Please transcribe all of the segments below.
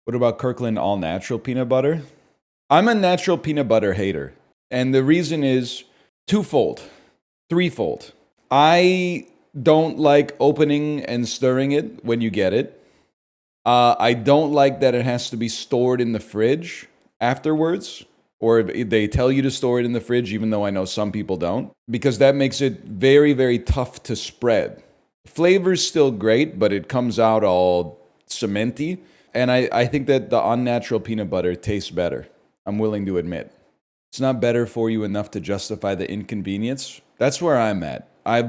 What about Kirkland all natural peanut butter? I'm a natural peanut butter hater. And the reason is twofold, threefold. I don't like opening and stirring it when you get it. I don't like that it has to be stored in the fridge afterwards, or they tell you to store it in the fridge, even though I know some people don't, because that makes it very, very tough to spread. Flavor's still great, but it comes out all cementy. And I think that the unnatural peanut butter tastes better. I'm willing to admit. It's not better for you enough to justify the inconvenience. That's where I'm at. I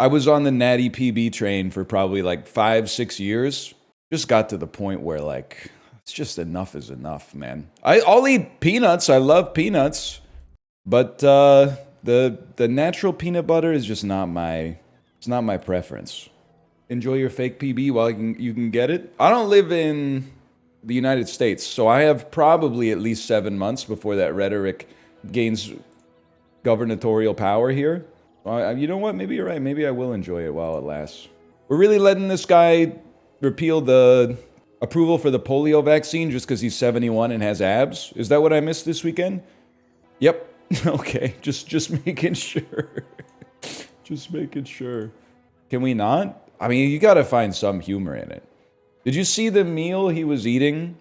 was on the Natty PB train for probably like 5-6 years. Just got to the point where like, it's just enough is enough, man. I'll eat peanuts. I love peanuts. But the natural peanut butter is just not my preference. Enjoy your fake PB while you can get it. I don't live in the United States, so I have probably at least 7 months before that rhetoric gains gubernatorial power here. You know what? Maybe you're right. Maybe I will enjoy it while it lasts. We're really letting this guy repeal the approval for the polio vaccine just because he's 71 and has abs? Is that what I missed this weekend? Yep. Okay. Just making sure. Just making sure. Can we not? I mean, you gotta find some humor in it. Did you see the meal he was eating?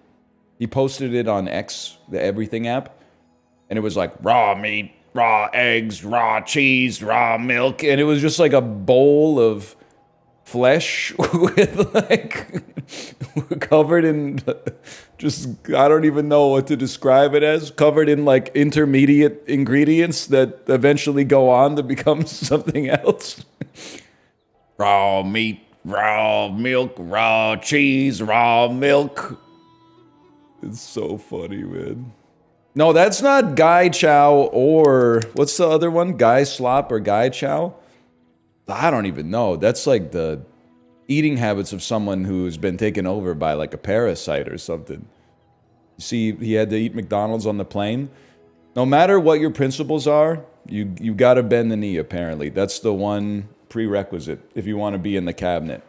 He posted it on X, the Everything app. And it was like raw meat, raw eggs, raw cheese, raw milk. And it was just like a bowl of flesh with like covered in just, I don't even know what to describe it as, covered in like intermediate ingredients that eventually go on to become something else. Raw meat, raw milk, raw cheese, raw milk. It's so funny, man. No, that's not Gai Chow or what's the other one? Gai Slop or Gai Chow? I don't even know. That's like the eating habits of someone who's been taken over by like a parasite or something. You see, he had to eat McDonald's on the plane. No matter what your principles are, you gotta bend the knee, apparently. That's the one prerequisite if you want to be in the cabinet.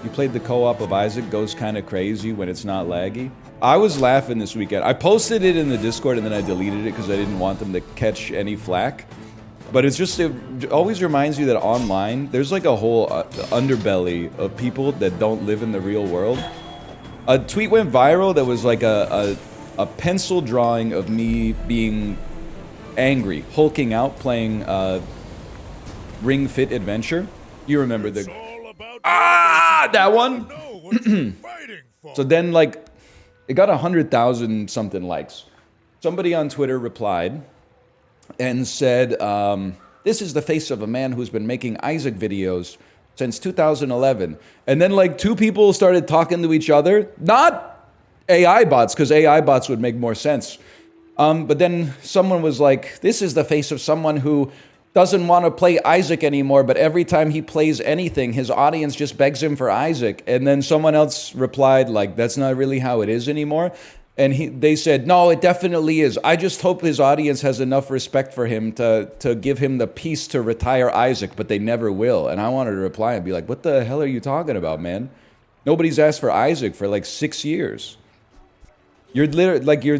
You played the co-op of Isaac Goes Kinda Crazy when it's not laggy. I was laughing this weekend. I posted it in the Discord and then I deleted it because I didn't want them to catch any flack. But it's just, it always reminds you that online, there's like a whole underbelly of people that don't live in the real world. A tweet went viral that was like a pencil drawing of me being angry, hulking out, playing Ring Fit Adventure. You remember the... that one? So then, like, it got 100,000 something likes. Somebody on Twitter replied and said, this is the face of a man who's been making Isaac videos since 2011. And then, like, 2 people started talking to each other. Not AI bots, because AI bots would make more sense. But then someone was like, this is the face of someone who doesn't want to play Isaac anymore, but every time he plays anything, his audience just begs him for Isaac. And then someone else replied, like, that's not really how it is anymore. And they said, no, it definitely is. I just hope his audience has enough respect for him to give him the peace to retire Isaac, but they never will. And I wanted to reply and be like, what the hell are you talking about, man? Nobody's asked for Isaac for like 6 years. You're literally, like, you're...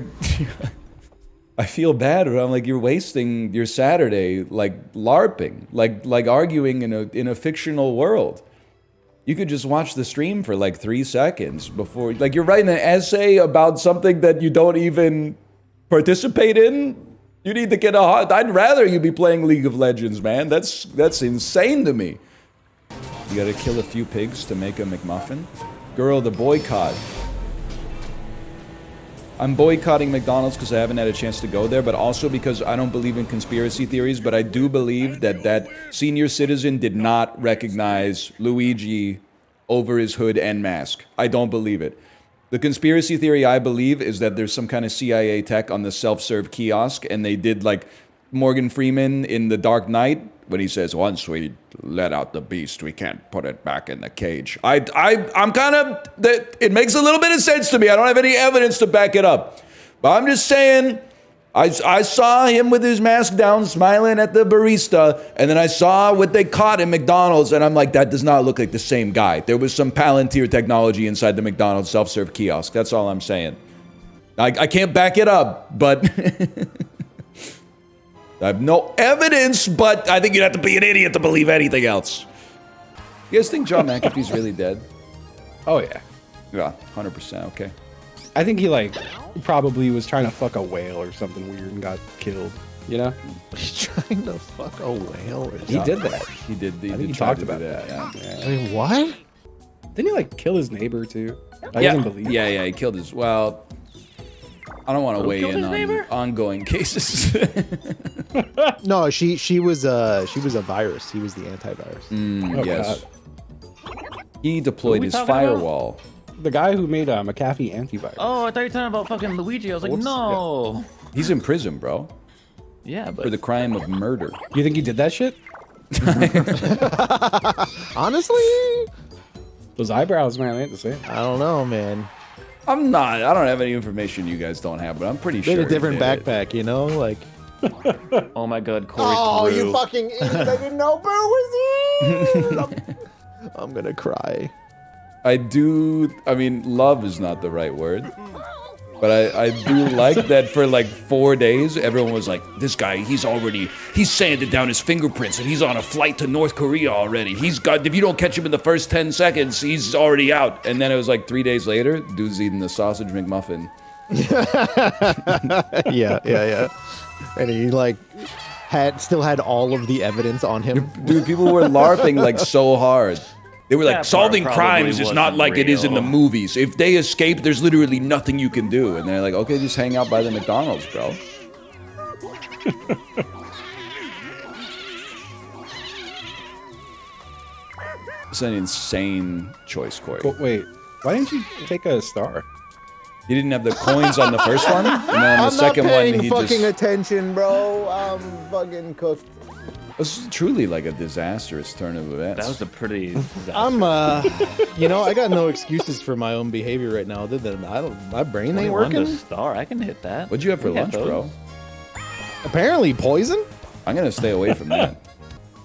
I feel bad, but I'm like, you're wasting your Saturday, like, LARPing, like arguing in a fictional world. You could just watch the stream for like 3 seconds before, like, you're writing an essay about something that you don't even participate in. You need to get I'd rather you be playing League of Legends, man. That's insane to me. You gotta kill a few pigs to make a McMuffin. Girl, the boycott. I'm boycotting McDonald's because I haven't had a chance to go there, but also because I don't believe in conspiracy theories, but I do believe that senior citizen did not recognize Luigi over his hood and mask. I don't believe it. The conspiracy theory I believe is that there's some kind of CIA tech on the self-serve kiosk, and they did like Morgan Freeman in The Dark Knight when he says, once we let out the beast, we can't put it back in the cage. I'm kind of, it makes a little bit of sense to me. I don't have any evidence to back it up. But I'm just saying, I saw him with his mask down, smiling at the barista, and then I saw what they caught in McDonald's, and I'm like, that does not look like the same guy. There was some Palantir technology inside the McDonald's self-serve kiosk. That's all I'm saying. I can't back it up, but I have no evidence, but I think you'd have to be an idiot to believe anything else. You guys think John McAfee's really dead? Oh, yeah. Yeah, 100%, okay. I think he, like, probably was trying to fuck a whale or something weird and got killed, you know? He's trying to fuck a whale. He did that. He did. I think he try talked to do about that. Yeah. Wait, what? Didn't he, like, kill his neighbor, too? I Yeah. didn't believe Yeah, he killed his. Well, I don't want to weigh in on ongoing cases. No, she was a virus. He was the antivirus. Oh, yes. God. He deployed his firewall. The guy who made McAfee antivirus. Oh, I thought you were talking about fucking Luigi. I was like, Whoops. no. He's in prison, bro, Yeah, but for the crime of murder. You think he did that shit? Honestly, Those eyebrows, man, they ain't the same. I don't know, man. I don't have any information you guys don't have, but I'm pretty They sure. had a different he did it. backpack, you know, like. oh my god, Corey. Crew. fucking idiot! I didn't know Boo was here. I'm gonna cry. I mean, love is not the right word. But I do like that for like 4 days, everyone was like, this guy, he's sanded down his fingerprints and he's on a flight to North Korea already. If you don't catch him in the first 10 seconds, he's already out. And then it was like 3 days later, dude's eating the sausage McMuffin. Yeah. And he like still had all of the evidence on him. Dude, people were LARPing like so hard. They were like, That solving part crimes is not wasn't like it is in the real. movies. If they escape, there's literally nothing you can do. And they're like, okay, just hang out by the McDonald's, bro. It's an insane choice, Corey. But wait, why didn't you take a star? He didn't have the coins on the first one, and then the I'm second not paying one, he fucking just... attention, bro. I'm fucking cooked. This is truly like a disastrous turn of events. That was a pretty. I'm you know, I got no excuses for my own behavior right now. Other than my brain ain't working. The star, I can hit that. What'd you have for We lunch, had bro? those. Apparently poison. I'm gonna stay away from that.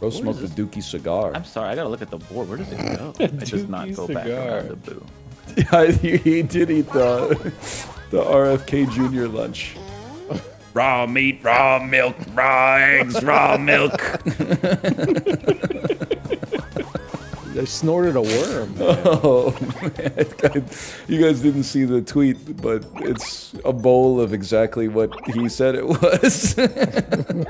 Go smoke is the Dookie cigar. I'm sorry, I gotta look at the board. Where does it go? It does not go back cigar. around the boo. Yeah, he did eat the RFK Jr. lunch. Raw meat, raw milk, raw eggs, raw milk. They snorted a worm. Oh, man. You guys didn't see the tweet, but it's a bowl of exactly what he said it was. I think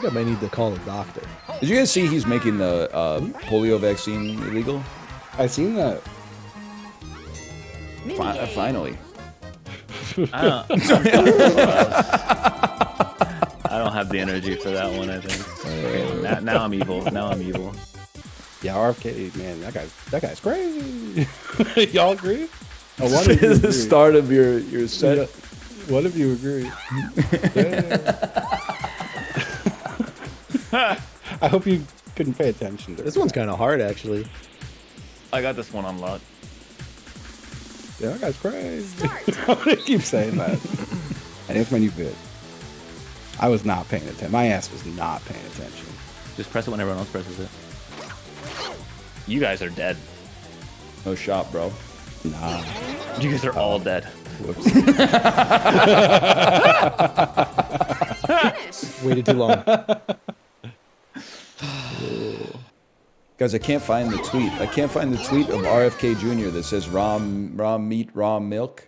I might need to call a doctor. Did you guys see he's making the polio vaccine illegal? I seen that. Finally. I don't have the energy for that one, I think. Okay, now I'm evil. Now I'm evil. Yeah, RFK, man, that guy's crazy. Y'all agree? Oh, one of you the agree. start of your set. Yeah. One of you agree. Yeah. I hope you couldn't pay attention to This one's kind of hard, actually. I got this one on lock. Yeah, that guy's crazy. I'm gonna keep saying that. And it's my new vid. I was not paying attention. My ass was not paying attention. Just press it when everyone else presses it. You guys are dead. No shot, bro. Nah. You guys are all dead. Whoops. Waited too long. Guys, I can't find the tweet. I can't find the tweet of RFK Jr. that says raw meat, raw milk.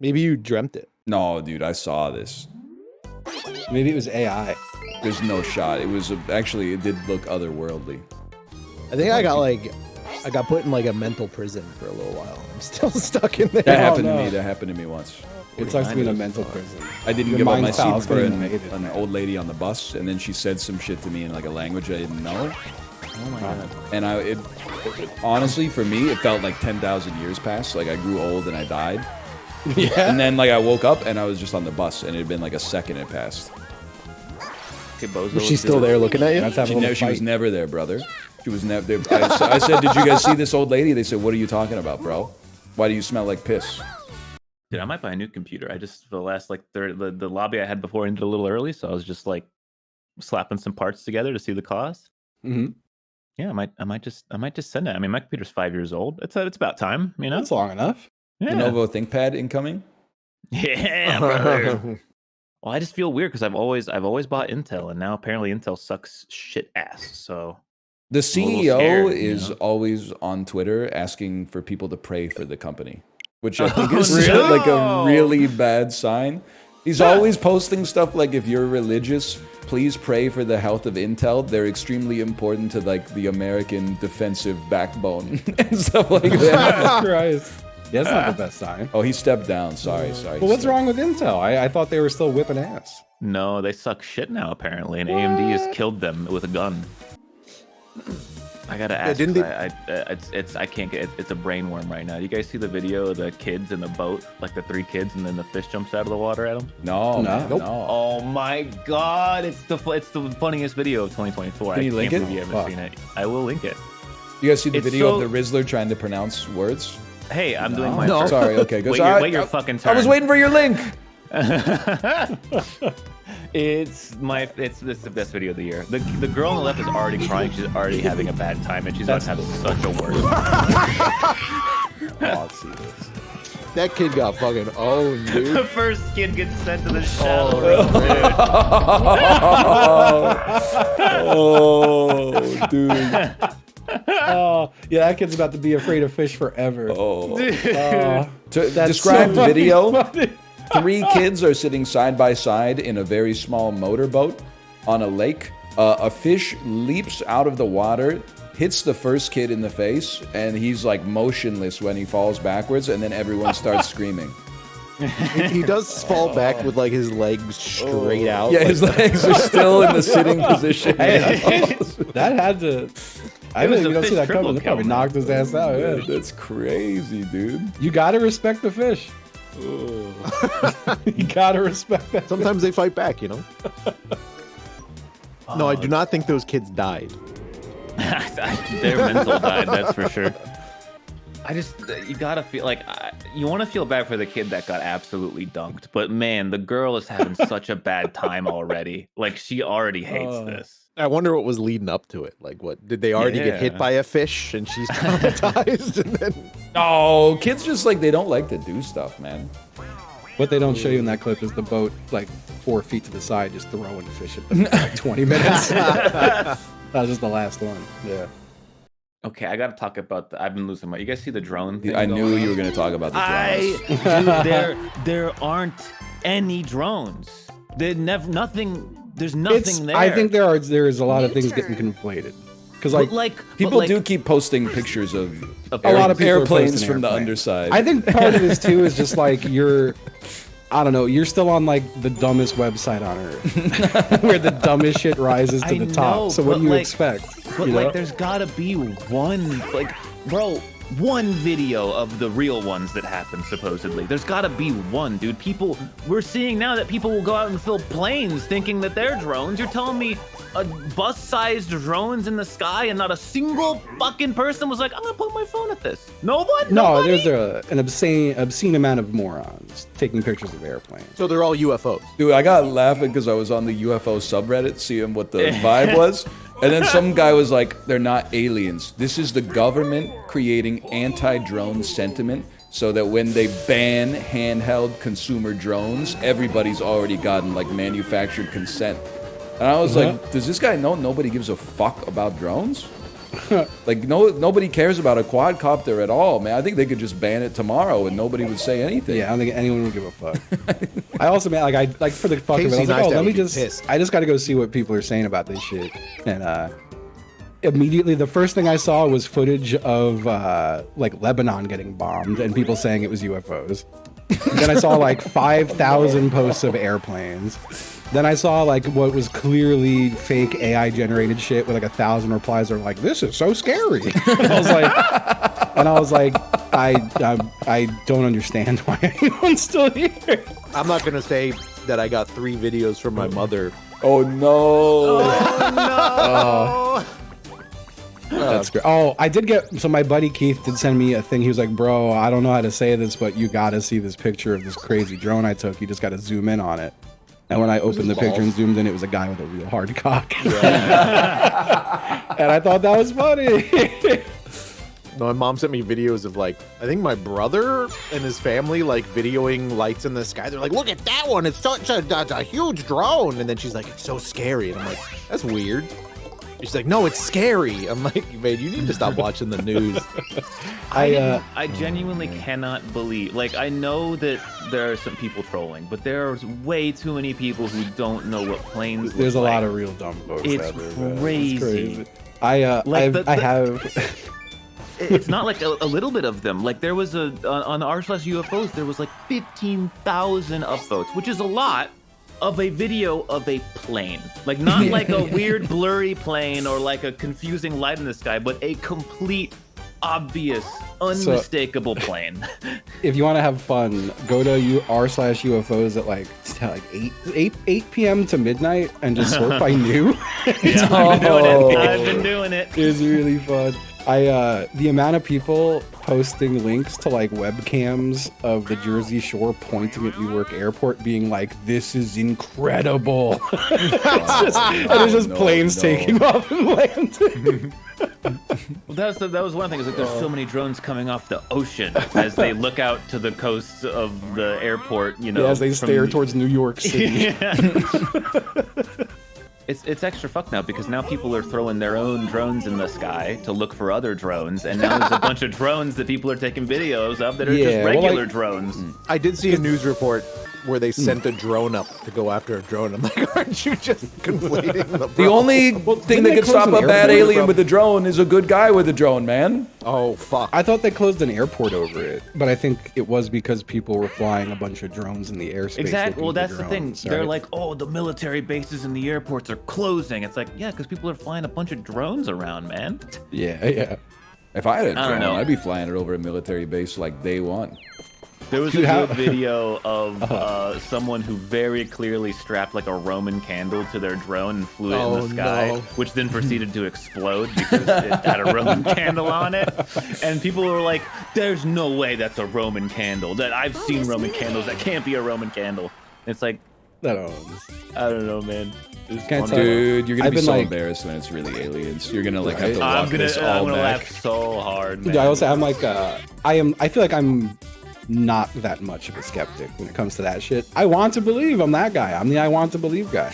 Maybe you dreamt it. No, dude, I saw this. Maybe it was AI. There's no shot. It was actually, it did look otherworldly. I think I got put in like a mental prison for a little while. I'm still stuck in there. That happened no. to me. That happened to me once. It sucks to be in a mental prison. I didn't Your give up my mind's seat power's for getting an invaded. old lady on the bus, and then she said some shit to me in like a language I didn't know. Oh my god. And honestly, for me, it felt like 10,000 years passed. Like I grew old and I died. Yeah. And then like I woke up and I was just on the bus, and it had been like a second it passed. Okay, Bozo, Was she still there looking at you? Let's have a little She was fight. never there, brother. She was never. I said, "Did you guys see this old lady?" They said, "What are you talking about, bro? Why do you smell like piss?" Dude, I might buy a new computer. I just for the last like the lobby I had before ended a little early, so I was just like slapping some parts together to see the cost. Mm-hmm. Yeah, I might just send it. I mean, my computer's 5 years old. It's about time, you know. That's long enough. Yeah. Lenovo ThinkPad incoming. Yeah, brother. Well, I just feel weird because I've always bought Intel, and now apparently Intel sucks shit ass. So The I'm a little CEO scared, is you know? always on Twitter asking for people to pray for the company, which I think Oh, is no. like a really bad sign. He's always posting stuff like, if you're religious, please pray for the health of Intel. They're extremely important to like the American defensive backbone and stuff like that. Christ. Yeah, that's not the best sign. Oh, he stepped down. Sorry. Well, what's wrong with Intel? I thought they were still whipping ass. No, they suck shit now apparently, and AMD has killed them with a gun. I gotta ask. didn't they- I can't get. It's a brain worm right now. You guys see the video of the kids in the boat, like the 3 kids, and then the fish jumps out of the water at them? No, No. no. Oh my god, it's the funniest video of 2024. Can you link it? believe you haven't Fuck. seen it. I will link it. You guys see the It's video so- of the Rizzler trying to pronounce words? Hey, I'm doing my No. turn. Sorry, okay, good. Wait your fucking turn. I was waiting for your link. It's the best video of the year. The girl on the left is already crying. She's already having a bad time, and she's about to have such a worse. Oh, let's see this. That kid got fucking owned, dude. The first kid gets sent to the shadow. Oh, dude. Oh, yeah, that kid's about to be afraid of fish forever. Oh. That's Describe so the video. funny. 3 kids are sitting side by side in a very small motorboat on a lake. A fish leaps out of the water, hits the first kid in the face, and he's like motionless when he falls backwards, and then everyone starts screaming. He does fall back with like his legs straight out. Yeah, like, his legs are still in the sitting position. That had to. I It was didn't a even see fish that triple coming. They probably kill, man. knocked his ass out. Yeah. That's crazy, dude. You gotta respect the fish. You gotta respect that. sometimes they fight back, you know. No, I do not think those kids died. Their mental died, that's for sure. You gotta feel like you want to feel bad for the kid that got absolutely dunked, but man, the girl is having such a bad time already. Like she already hates this. I wonder what was leading up to it. Like, what did they already get hit Yeah. by a fish and she's traumatized? And then No, kids just like, they don't like to do stuff, man. What they don't show you in that clip is the boat like 4 feet to the side, just throwing fish at them for like 20 minutes. That was just the last one. Yeah. Okay, I gotta talk about I've been losing my. You guys see the drone thing? I going knew on? you were going to talk about the drones. Dude, there aren't any drones. There's nothing there. I think there is a lot of things getting conflated. Because like People do keep posting pictures of a lot of people are airplanes posting from the airplanes. underside. I think part of this too is just like I don't know, you're still on like the dumbest website on earth, where the dumbest shit rises to the top. know, So what but, do you like- expect? But you like, know? there's gotta be one video of the real ones that happen, supposedly. There's gotta be one, dude. We're seeing now that people will go out and fill planes thinking that they're drones. You're telling me a bus-sized drone's in the sky and not a single fucking person was like, I'm gonna put my phone at this. No one? No, Nobody? there's an obscene amount of morons taking pictures of airplanes. so they're all UFOs. Dude, I got laughing because I was on the UFO subreddit seeing what the vibe was. And then some guy was like, they're not aliens. This is the government creating anti-drone sentiment so that when they ban handheld consumer drones, everybody's already gotten like manufactured consent. And I was like, does this guy know nobody gives a fuck about drones? Like nobody cares about a quadcopter at all, man. I think they could just ban it tomorrow and nobody would say anything. Yeah, I don't think anyone would give a fuck. I also, man, like for the fuck of it, I Casey was like, Neistat let me would be just, pissed. I just got to go see what people are saying about this shit. And immediately, the first thing I saw was footage of like Lebanon getting bombed and people saying it was UFOs. Then I saw like 5,000 posts of airplanes. Then I saw like what was clearly fake AI generated shit with like 1,000 replies that were like, "This is so scary." I was like, I don't understand why anyone's still here. I'm not gonna say that I got 3 videos from my mother. Oh no. That's great. Oh, I did get, so my buddy Keith did send me a thing. He was like, bro, I don't know how to say this, but you got to see this picture of this crazy drone I took. You just got to zoom in on it. And when I opened the picture and zoomed in, it was a guy with a real hard cock. And I thought that was funny. No, my mom sent me videos of like, I think my brother and his family like videoing lights in the sky. They're like, look at that one. It's such a huge drone. And then she's like, it's so scary. And I'm like, that's weird. She's like, no, it's scary. I'm like, man, you need to stop watching the news. I genuinely cannot believe. Like, I know that there are some people trolling, but there are way too many people who don't know what planes. There's a look lot like. of real dumb folks It's out there, man. crazy. It's crazy. I have. It's not like a little bit of them. Like there was on r/UFOs, there was like 15,000 upvotes, which is a lot of a video of a plane. Like not like a weird blurry plane or like a confusing light in the sky, but a complete, obvious, unmistakable plane. If you want to have fun, go to r/UFOs at like 8 p.m. to midnight and just sort by new. Yeah, I've been doing it. It's really fun. The amount of people posting links to like webcams of the Jersey Shore pointing at Newark Airport being like, this is incredible. It's just planes taking off and landing. Well, that was one thing. Is like there's so many drones coming off the ocean as they look out to the coast of the airport. You know, as they stare towards New York City. Yeah. It's extra fucked now because now people are throwing their own drones in the sky to look for other drones, and now there's a bunch of drones that people are taking videos of that are just regular drones. I did see a news report where they sent a drone up to go after a drone. I'm like, aren't you just conflating The only thing that could stop a bad alien with a drone is a good guy with a drone, man. Oh, fuck. I thought they closed an airport over it, but I think it was because people were flying a bunch of drones in the airspace. Exactly. Well, that's the thing. drones, They're right? like, oh, the military bases and the airports are closing. It's like, yeah, because people are flying a bunch of drones around, man. Yeah. If I had a I don't drone, know. I'd be flying it over a military base like day one. There was a good video of someone who very clearly strapped like a Roman candle to their drone and flew it in the sky, no. which then proceeded to explode because it had a Roman candle on it. And people were like, there's no way that's a Roman candle. That I've seen Roman candles. That can't be a Roman candle. It's like, I don't know, man. Can't tell. Dude, you're gonna I've be been, so like- embarrassed when it's really aliens. You're gonna like have to Right? walk this I'm all gonna back. laugh so hard, man. I also I'm like I feel like I'm not that much of a skeptic when it comes to that shit. I want to believe I'm that guy. I'm the I want to believe guy.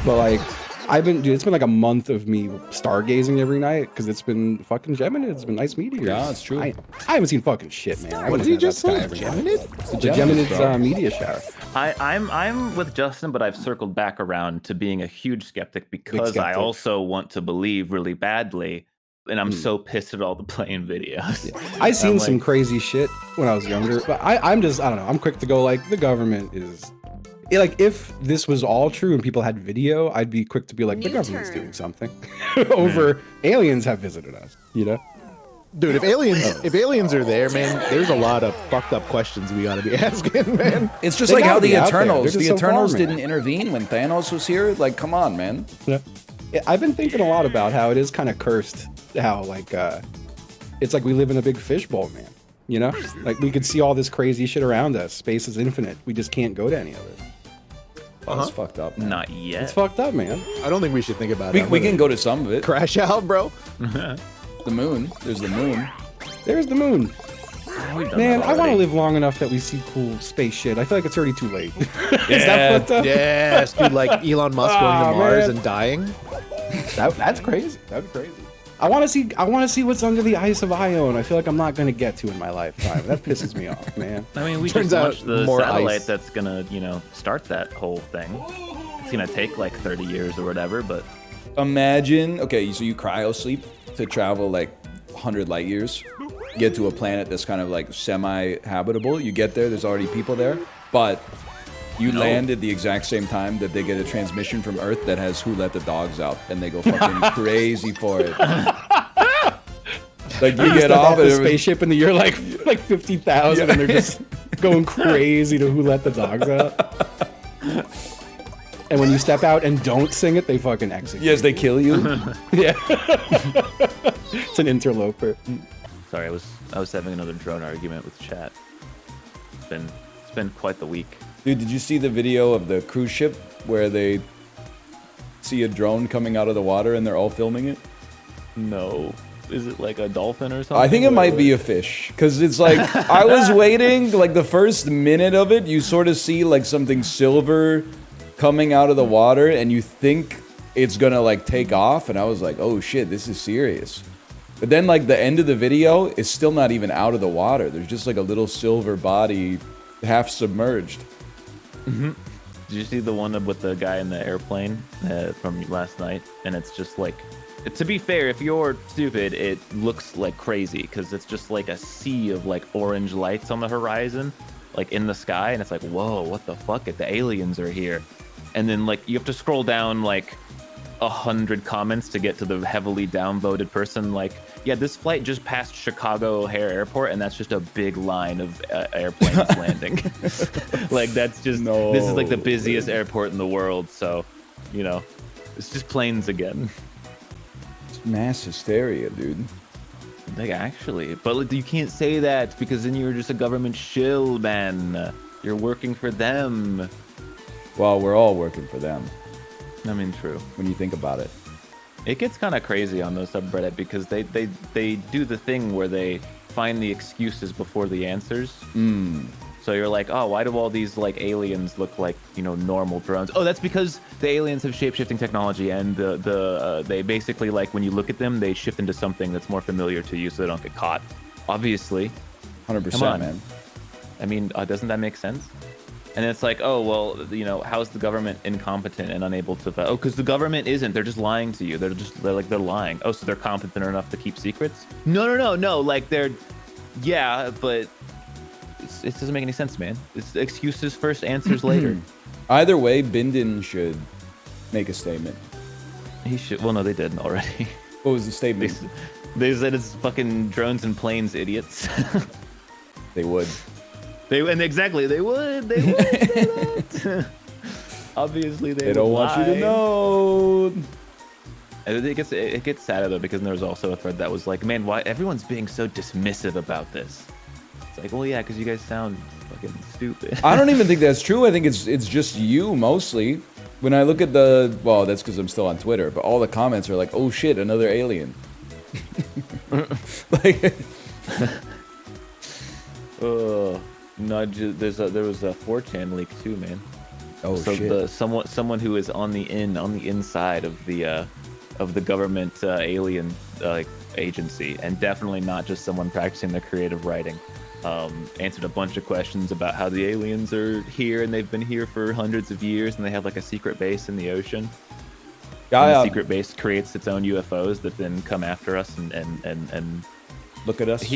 But like it's been like a month of me stargazing every night because it's been fucking Gemini. It's been nice meteors. Yeah, it's true. I haven't seen fucking shit, man. What did he just say? Gemini? The Geminids meteor shower. I'm with Justin, but I've circled back around to being a huge skeptic because I also want to believe really badly, and I'm so pissed at all the plane videos. Yeah. I seen some crazy shit when I was younger, but I'm just I don't know. I'm quick to go like the government is. Like if this was all true and people had video, I'd be quick to be like the government's doing something. Over aliens have visited us, you know? Dude, if aliens are there, man, there's a lot of fucked up questions we gotta be asking, man. It's just They like how gotta the be out there. Eternals. They're The just so Eternals far, man. didn't intervene when Thanos was here. Like, come on, man. Yeah. I've been thinking a lot about how it is kind of cursed. How like it's like we live in a big fishbowl, man. You know, like we could see all this crazy shit around us. Space is infinite. We just can't go to any of it. That's fucked up. Man. Not yet. It's fucked up, man. I don't think we should think about We, it. we can go to some of it. crash out, bro. The moon. There's the moon. There's the moon. We've done Man, that I want to already. live long enough that we see cool space shit. I feel like it's already too late. Is Yeah. that fucked up? Yes, dude, like Elon Musk going to Aw, Mars man. and dying. That's crazy. That'd be crazy. I want to see what's under the ice of Ion. I feel like I'm not going to get to in my lifetime. That pisses me off, man. I mean, we Turns just out launched the more satellite ice. that's gonna, start that whole thing. It's gonna take like 30 years or whatever, but Imagine, okay, so you cryo sleep to travel like 100 light years, get to a planet that's kind of like semi-habitable. You get there, there's already people there, but you land at the exact same time that they get a transmission from Earth that has Who Let the Dogs Out, and they go fucking crazy for it. Like you get off the and spaceship in the year like 50,000, and they're just going crazy to Who Let the Dogs Out. And when you step out and don't sing it, they fucking execute. Yes, they kill you. Yeah. It's an interloper. Sorry, I was having another drone argument with chat. It's been quite the week. Dude, did you see the video of the cruise ship where they see a drone coming out of the water and they're all filming it? No. Is it like a dolphin or something? I think it might be a fish, because it's like, I was waiting, like the first minute of it, you sort of see like something silver coming out of the water, and you think it's gonna like take off, and I was like, oh shit, this is serious. But then like the end of the video is still not even out of the water. There's just like a little silver body half submerged. Mm-hmm. Did you see the one with the guy in the airplane from last night? And it's just like, to be fair, if you're stupid, it looks like crazy because it's just like a sea of like orange lights on the horizon, like in the sky, and it's like, whoa, what the fuck? The aliens are here. And then like you have to scroll down like 100 comments to get to the heavily downvoted person like, yeah, this flight just passed Chicago O'Hare Airport, and that's just a big line of airplanes landing. Like that's just, this is like the busiest airport in the world, so, you know, it's just planes again. It's mass hysteria, dude. Like actually, but like, you can't say that because then you're just a government shill, man. You're working for them. Well, we're all working for them. I mean, true. When you think about it. It gets kind of crazy on the subreddit because they do the thing where they find the excuses before the answers. So you're like, oh, why do all these like aliens look like, you know, normal drones? Oh, that's because the aliens have shape-shifting technology, and they basically, like, when you look at them, they shift into something that's more familiar to you so they don't get caught. Obviously. 100%, man. I mean, doesn't that make sense? And it's like, oh, well, you know, how's the government incompetent and unable to... Oh, because the government isn't. They're just lying to you. They're lying. Oh, so they're competent enough to keep secrets? No. Like, they're... Yeah, but it doesn't make any sense, man. It's excuses first, answers later. Either way, Bindon should make a statement. He should... Well, no, they did already. What was the statement? They said it's fucking drones and planes, idiots. They would. Exactly, they would. They would. Obviously, they don't want you to know. And it gets sadder though, because there was also a thread that was like, man, why everyone's being so dismissive about this? It's like, well, yeah, because you guys sound fucking stupid. I don't even think that's true. I think it's just you mostly. When I look at well, that's because I'm still on Twitter, but all the comments are like, oh shit, another alien. Like. No, there was a 4chan leak too, man. Oh so shit! Someone who is on the inside of the government alien agency, and definitely not just someone practicing their creative writing, answered a bunch of questions about how the aliens are here and they've been here for hundreds of years and they have like a secret base in the ocean. Yeah, and the secret base creates its own UFOs that then come after us and look at us.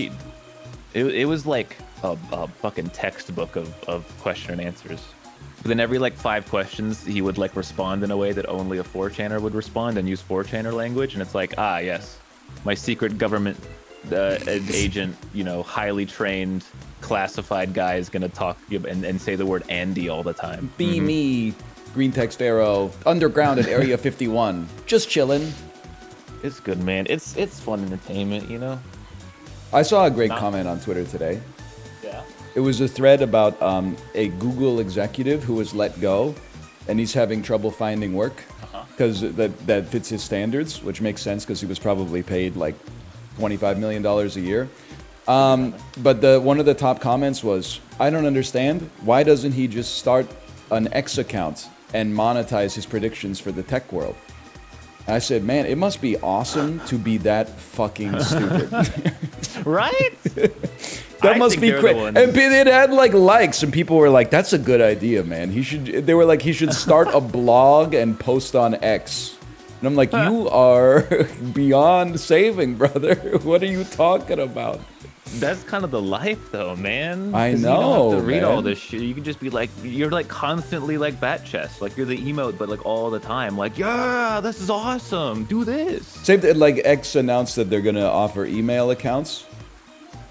It was like a fucking textbook of question and answers. But then every like 5 questions, he would like respond in a way that only a 4chaner would respond and use 4chaner language. And it's like, ah, yes, my secret government agent, you know, highly trained, classified guy is gonna talk and say the word Andy all the time. Be me, green text arrow, underground at Area 51, just chilling. It's good, man. It's fun entertainment, you know. I saw a great comment on Twitter today. Yeah. It was a thread about a Google executive who was let go, and he's having trouble finding work because that fits his standards, which makes sense because he was probably paid like $25 million a year. But one of the top comments was, I don't understand. Why doesn't he just start an X account and monetize his predictions for the tech world? I said, man, it must be awesome to be that fucking stupid. Right? That must be crazy. And it had like likes, and people were like, that's a good idea, man. They were like, he should start a blog and post on X. And I'm like, you are beyond saving, brother. What are you talking about? That's kind of the life, though, man. I know. You don't have to read man. all this shit. You can just be like, you're like constantly like bat chest. Like you're the emote, but like all the time. Like, yeah, this is awesome. Do this. Same thing, like X announced that they're gonna offer email accounts,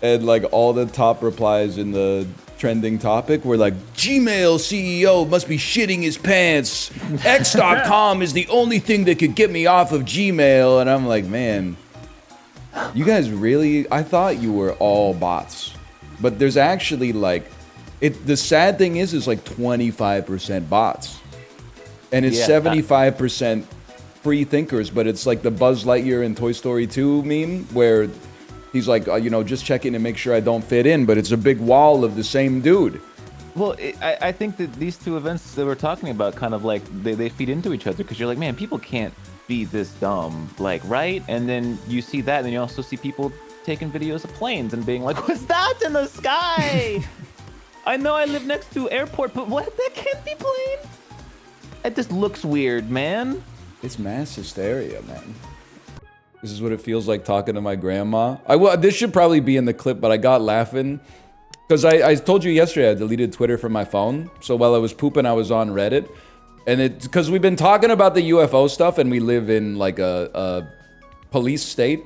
and like all the top replies in the trending topic where like Gmail CEO must be shitting his pants. X.com is the only thing that could get me off of Gmail. And I'm like, man, you guys really, I thought you were all bots. But there's actually like, the sad thing is like 25% bots. And it's 75% free thinkers, but it's like the Buzz Lightyear in Toy Story 2 meme where he's like, you know, just checking to make sure I don't fit in, but it's a big wall of the same dude. Well, I think that these two events that we're talking about kind of like they feed into each other because you're like, man, people can't be this dumb, like, right? And then you see that, and then you also see people taking videos of planes and being like, what's that in the sky? I know I live next to airport, but what? That can't be plane. It just looks weird, man. It's mass hysteria, man. This is what it feels like talking to my grandma. This should probably be in the clip, but I got laughing. Because I told you yesterday I deleted Twitter from my phone. So while I was pooping, I was on Reddit. And because we've been talking about the UFO stuff and we live in like a police state.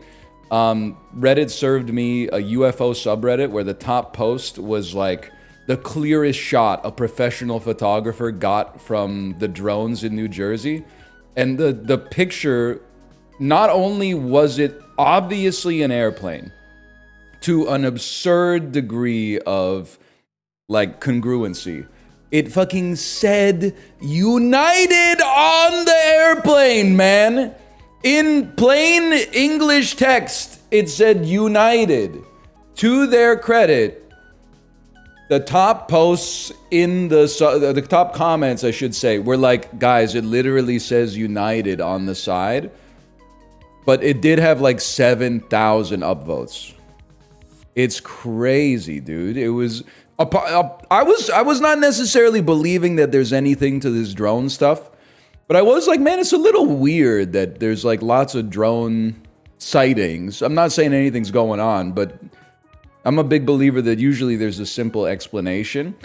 Reddit served me a UFO subreddit where the top post was like the clearest shot a professional photographer got from the drones in New Jersey. And the picture, not only was it obviously an airplane to an absurd degree of like congruency, it fucking said United on the airplane, man. In plain English text, it said United. To their credit, the top posts in the top comments, I should say, were like, guys, it literally says United on the side. But it did have like 7,000 upvotes. It's crazy, dude. It was I was not necessarily believing that there's anything to this drone stuff, but I was like, man, it's a little weird that there's like lots of drone sightings. I'm not saying anything's going on, but I'm a big believer that usually there's a simple explanation.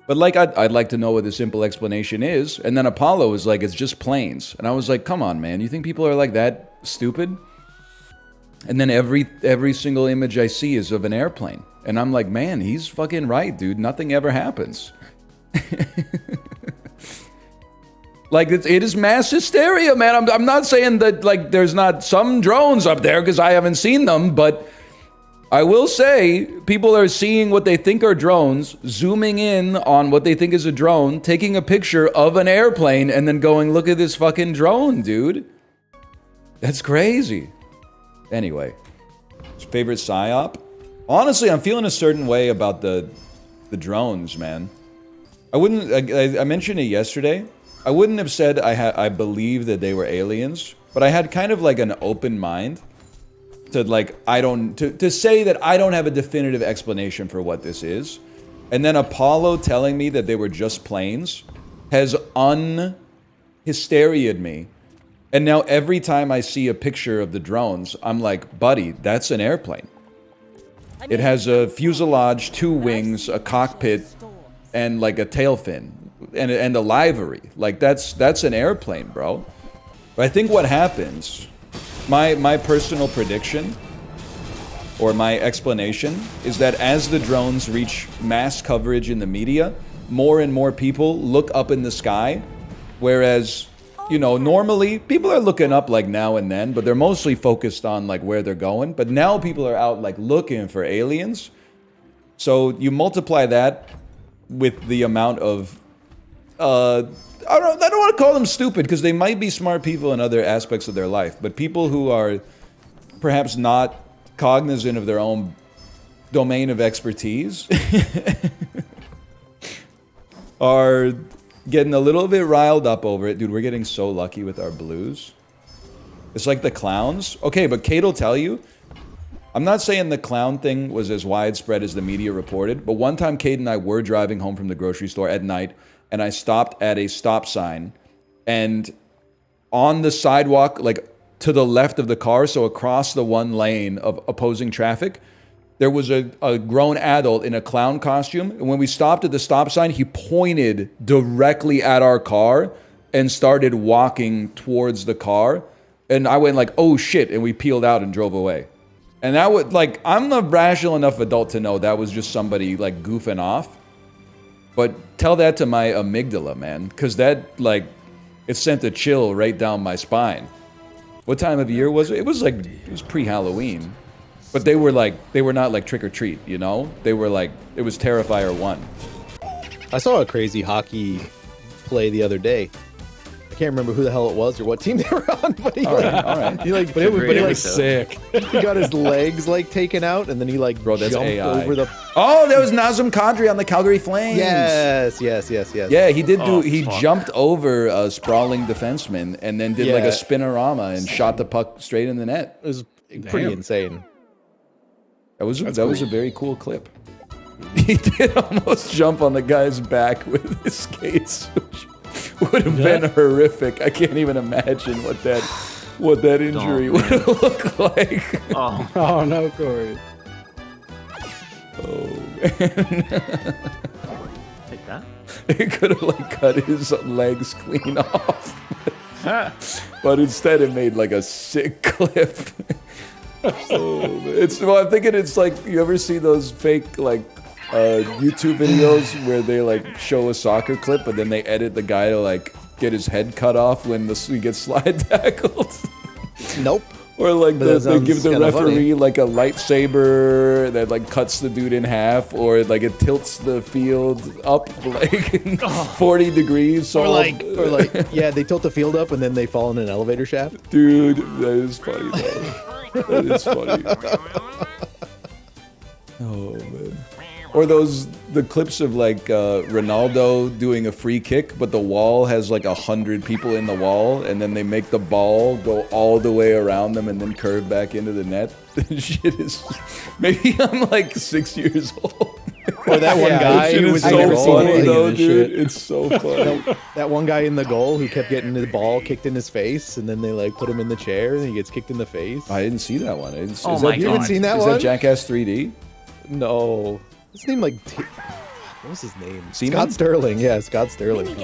But like, I'd like to know what the simple explanation is. And then Apollo was like, it's just planes. And I was like, come on, man. You think people are like that stupid? And then every single image I see is of an airplane. And I'm like, man, he's fucking right, dude. Nothing ever happens. Like, it is mass hysteria, man. I'm not saying that, like, there's not some drones up there because I haven't seen them, but I will say people are seeing what they think are drones, zooming in on what they think is a drone, taking a picture of an airplane, and then going, look at this fucking drone, dude. That's crazy. Anyway, favorite psyop? Honestly, I'm feeling a certain way about the drones, man. I mentioned it yesterday. I wouldn't have said I believe that they were aliens, but I had kind of like an open mind to like, to say that I don't have a definitive explanation for what this is. And then Apollo telling me that they were just planes has unhysteria'd me. And now every time I see a picture of the drones, I'm like, buddy, that's an airplane. It has a fuselage, 2 wings, a cockpit, and like a tail fin, and a livery. Like that's an airplane, bro. But I think what happens, my personal prediction, or my explanation, is that as the drones reach mass coverage in the media, more and more people look up in the sky, whereas, you know, normally people are looking up like now and then, but they're mostly focused on like where they're going. But now people are out like looking for aliens. So you multiply that with the amount of, I don't want to call them stupid because they might be smart people in other aspects of their life, but people who are perhaps not cognizant of their own domain of expertise are getting a little bit riled up over it. Dude, we're getting so lucky with our blues. It's like the clowns. Okay, but Kate will tell you, I'm not saying the clown thing was as widespread as the media reported, but one time Kate and I were driving home from the grocery store at night, and I stopped at a stop sign, and on the sidewalk, like to the left of the car, so across the one lane of opposing traffic, there was a grown adult in a clown costume. And when we stopped at the stop sign, he pointed directly at our car and started walking towards the car. And I went like, oh shit. And we peeled out and drove away. And that would, like, I'm a rational enough adult to know that was just somebody like goofing off. But tell that to my amygdala, man, because that, like, it sent a chill right down my spine. What time of year was it? It was pre-Halloween. But they were not like trick or treat, you know? They were like, it was Terrifier 1. I saw a crazy hockey play the other day. I can't remember who the hell it was or what team they were on, but he All right. but it was sick. He got his legs like taken out, and then he like Bro, that's jumped AI. over the. Oh, that was Nazem Kadri on the Calgary Flames. Yes. Yeah, he did Oh, he fuck. jumped over a sprawling defenseman and then did like Yeah. a spinorama and shot the puck straight in the net. It was pretty insane. That was a very cool clip. He did almost jump on the guy's back with his skates, which would have been horrific. I can't even imagine what that injury would have looked like. Oh, Oh no, Corey. Oh man. take that. It could have like cut his legs clean off. But instead it made like a sick clip. I'm thinking it's like, you ever see those fake like YouTube videos where they like show a soccer clip and then they edit the guy to like get his head cut off when he gets slide tackled? Nope. Or like But that they give sounds the kinda referee funny. like a lightsaber that like cuts the dude in half, or like it tilts the field up like 40 degrees. So Yeah, they tilt the field up and then they fall in an elevator shaft. dude, that is funny though. That is funny. Oh man. Or the clips of like Ronaldo doing a free kick, but the wall has like 100 people in the wall, and then they make the ball go all the way around them and then curve back into the net. This shit is. Maybe I'm like 6 years old. Or that one guy Shit who is was so in the never goal. seen funny any of though, this dude. shit. It's so funny. That one guy in the goal who kept getting the ball kicked in his face, and then they like put him in the chair, and he gets kicked in the face. I didn't see that one. Oh my You haven't God. seen that Is one? that Jackass 3D? No. His name like what was his name? Seaman? Scott Sterling. Yeah, Scott Sterling.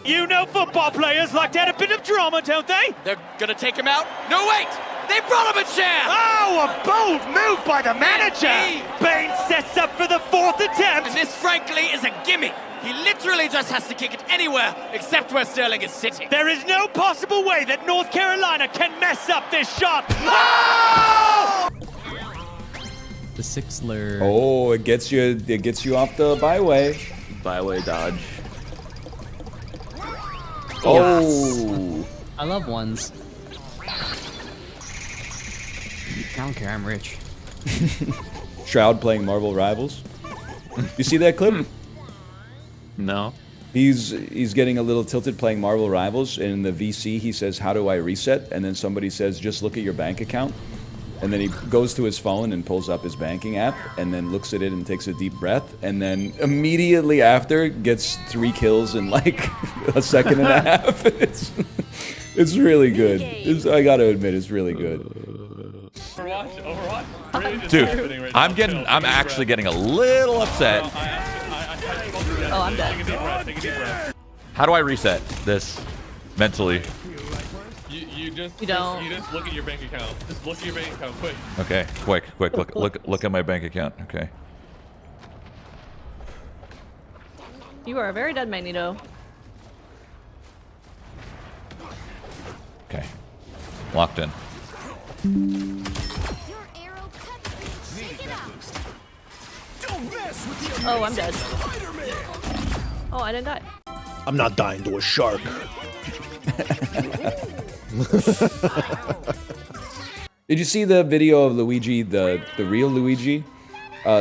You know football players like to add a bit of drama, don't they? They're gonna take him out? No, wait! They brought him a chair! Oh, a bold move by the manager! Baines sets up for the fourth And attempt! this, frankly, is a gimme. He literally just has to kick it anywhere except where Sterling is sitting. There is no possible way that North Carolina can mess up this shot! The Sixler. Oh, it gets you off the byway. Byway dodge. Oh. I love ones. I don't care, I'm rich. Shroud playing Marvel Rivals. You see that clip? No. He's getting a little tilted playing Marvel Rivals, and in the VC he says, "How do I reset?" And then somebody says, "Just look at your bank account." And then he goes to his phone and pulls up his banking app, and then looks at it and takes a deep breath, and then immediately after gets 3 kills in like a second and a half. It's really good. I gotta admit, it's really good. Dude, I'm actually getting a little upset. Oh, I'm dead. How do I reset this mentally? You just don't. You just look at your bank account. Just look at your bank account, quick. Okay, quick, look at my bank account. Okay. You are very dead, Magneto. Okay. Locked in. Oh, I'm dead. Oh, I didn't die. I'm not dying to a shark. Did you see the video of Luigi, the real Luigi,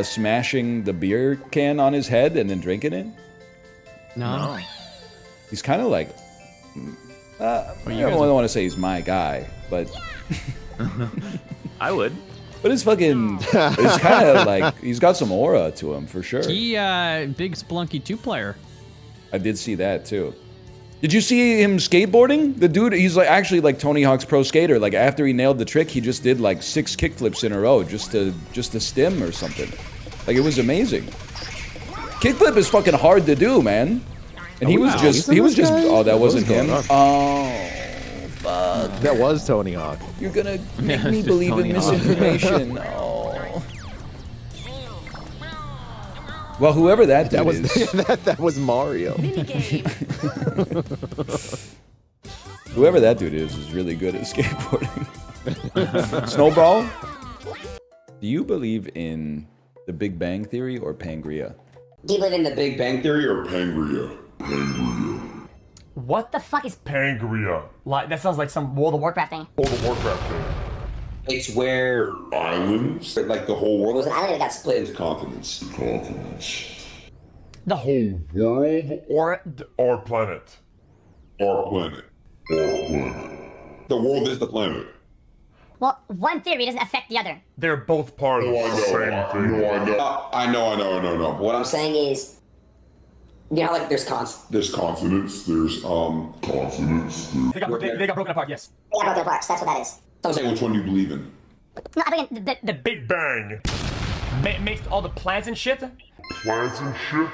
smashing the beer can on his head and then drinking it? No. He's kind of like, I don't want to say he's my guy, but I would. but it's fucking, it's kind of like, he's got some aura to him for sure. He, big Splunky 2 player. I did see that too. Did you see him skateboarding? The dude, he's like actually like Tony Hawk's Pro Skater. Like after he nailed the trick, he just did like 6 kickflips in a row just to stim or something. Like it was amazing. Kickflip is fucking hard to do, man. And he was just, oh, that wasn't him. Oh, fuck. That was Tony Hawk. You're gonna make me Just believe in Tony Hawk. misinformation. Oh. Well, whoever that dude That was is, that was Mario. whoever that dude is really good at skateboarding. Snowball, do you believe in the Big Bang Theory or Pangrea? Do you believe in the Big Bang Theory or Pangrea? What the fuck is Pangrea. like? That sounds like some World of Warcraft thing. World of Warcraft thing. It's where Islands? Like the whole it world? was an island that got split into Continents. The whole World or or planet? Our planet. The world is the planet. Well, one theory doesn't affect the other. They're both part of the same thing. I know. What I'm saying is, you know how like there's There's continents, there's consonants. they got broken apart. Yes. They got broken apart, so that's what that is. I'm saying which one you believe in. No, I believe in the Big Bang. Makes all the plants and shit. Plants and shit.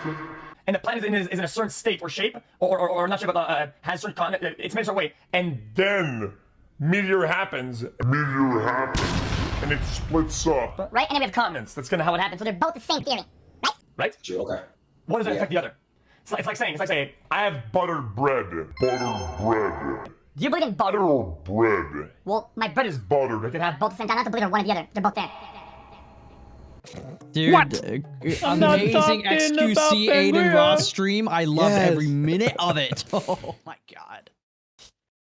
And the planet is in a certain state or shape, or not shape, but has a certain continent. It's made a certain way. And Then meteor happens, and it splits up. right, and then we have continents. That's kind of how it happens. So they're both the same theory, right? Right? Okay. What does it affect the other? It's like saying, I have buttered bread. do you believe in butter? Bread. Well, my bread is Buttered. They can have both the same time. I don't believe in one or the other. They're both there. Dude, amazing XQC Aiden Ross stream. I loved every minute of it. Oh my god.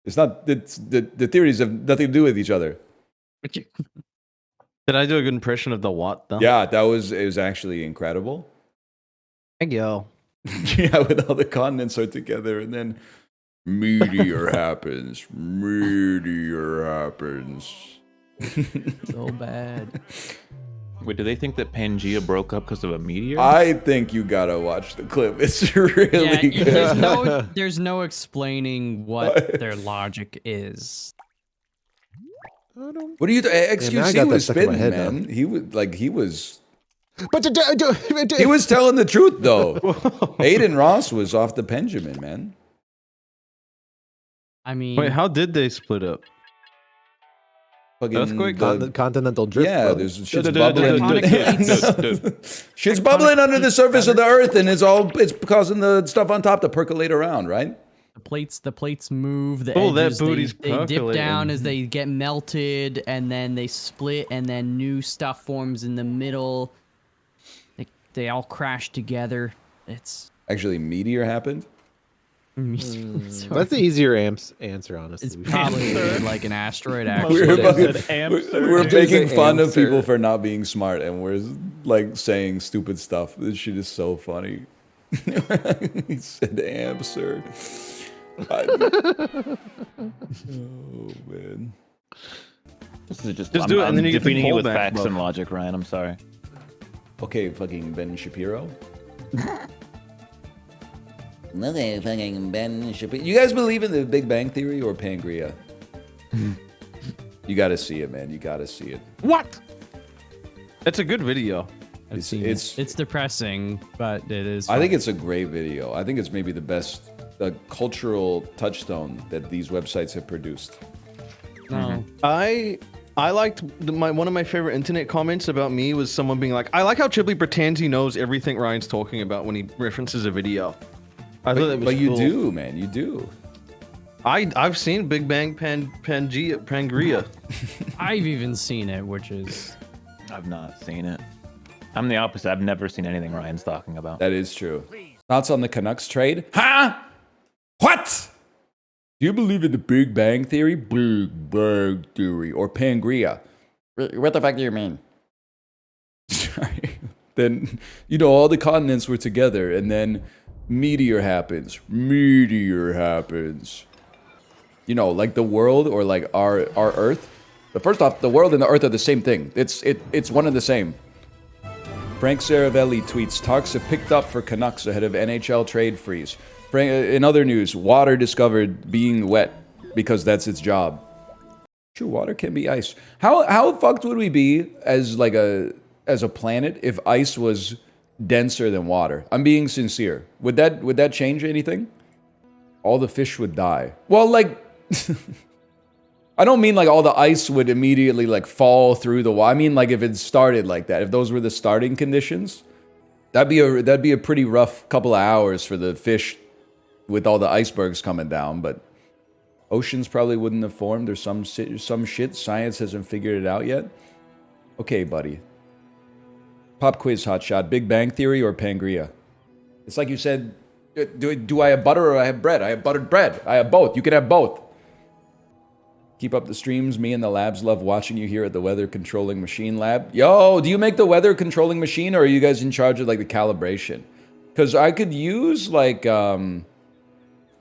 It's not. It's the theories have nothing to do with each other. Did I do a good impression of the what though? Yeah, it was actually incredible. Thank you. Yeah, with all the continents are together, and then meteor happens. Meteor happens. So bad. Wait, do they think that Pangea broke up because of a meteor? I think you gotta watch the clip. It's really good. There's no explaining what their logic is. What do you? XQC I got that was stuck in my spitting, head man. He was. But He was telling the truth, though. Aiden Ross was off the Benjamin, man. I mean, wait, how did they split up? That's quick. Continental drift. Yeah, bro. there's shit's bubbling. Shit's bubbling under the surface of the earth, and it's causing the stuff on top to percolate around, right? The plates move. The Oh, that edges, booty's they dip percolating. down as they get melted, and then they split, and then new stuff forms in the middle. They all crash together. It's actually meteor happened. That's the easier answer, honestly. It's probably like an asteroid. We're, Actually, we're making fun of people for not being smart, and we're like saying stupid stuff. This shit is so funny. He said answer. Oh man. This is just do it, and then you get the defeating you with pullback facts buff. and logic, Ryan. I'm sorry. Okay, fucking Ben Shapiro. Okay, fucking Ben Shapiro. You guys believe in the Big Bang Theory or Pangrea? You gotta see it, man. You gotta see it. What? It's a good video. It's depressing, but it is. I think it's a great video. I think it's maybe the best cultural touchstone that these websites have produced. No. I liked one of my favorite internet comments about me was someone being like, I like how Chipley pretends he knows everything Ryan's talking about when he references a video. I thought that was But you cool. do, man. You do. I've seen Big Bang Pangrea. I've even seen it, which is. I've not seen it. I'm the opposite. I've never seen anything Ryan's talking about. That is true. Thoughts on the Canucks trade? Huh? What? Do you believe in the Big Bang Theory? Big Bang Theory or Pangrea? What the fuck do you mean? Sorry. Then, all the continents were together, and then meteor happens. Meteor happens. Like the world or like our Earth. But first off, the world and the Earth are the same thing. It's one and the same. Frank Saravelli tweets, talks have picked up for Canucks ahead of NHL trade freeze. In other news, water discovered being wet because that's its job. True, water can be ice. How fucked would we be as a planet if ice was denser than water? I'm being sincere. Would that change anything? All the fish would die. Well, I don't mean like all the ice would immediately fall through the water. I mean if it started like that. If those were the starting conditions, That'd be a pretty rough couple of hours for the fish with all the icebergs coming down, but oceans probably wouldn't have formed or some shit. Science hasn't figured it out yet. Okay, buddy. Pop quiz, hotshot. Big Bang Theory or Pangrea? It's like you said, do I have butter or I have bread? I have buttered bread. I have both. You can have both. Keep up the streams. Me and the labs love watching you here at the weather controlling machine lab. Yo, do you make the weather controlling machine, or are you guys in charge of like the calibration? Because I could use like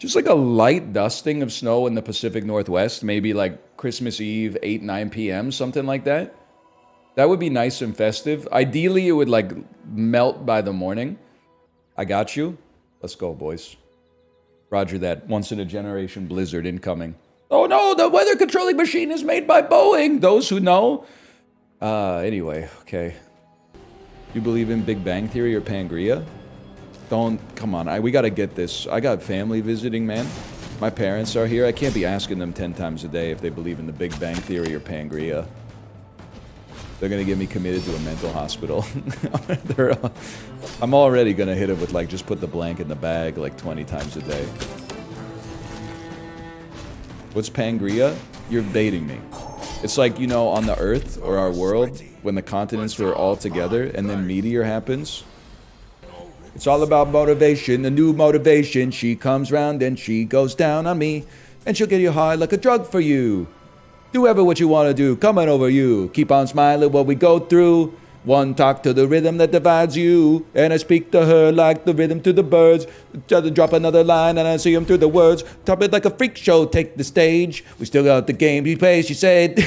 just like a light dusting of snow in the Pacific Northwest, maybe like Christmas Eve, 8, 9 p.m., something like that. That would be nice and festive. Ideally, it would like melt by the morning. I got you. Let's go, boys. Roger that. Once in a generation blizzard incoming. Oh no, the weather controlling machine is made by Boeing. Those who know. Anyway, okay. You believe in Big Bang Theory or Pangrea? Come on, we gotta get this. I got family visiting, man. My parents are here. I can't be asking them 10 times a day if they believe in the Big Bang Theory or Pangrea. They're gonna get me committed to a mental hospital. I'm already gonna hit it with like, just put the blank in the bag like 20 times a day. What's Pangrea? You're baiting me. It's like, you know, on the Earth or our world, when the continents were all together and then meteor happens. It's all about motivation, a new motivation. She comes round and she goes down on me, and she'll get you high like a drug for you. Do ever what you want to do, coming over you. Keep on smiling while we go through. One talk to the rhythm that divides you, and I speak to her like the rhythm to the birds. Try to drop another line and I see him through the words. Top it like a freak show, take the stage. We still got the game he plays, she said.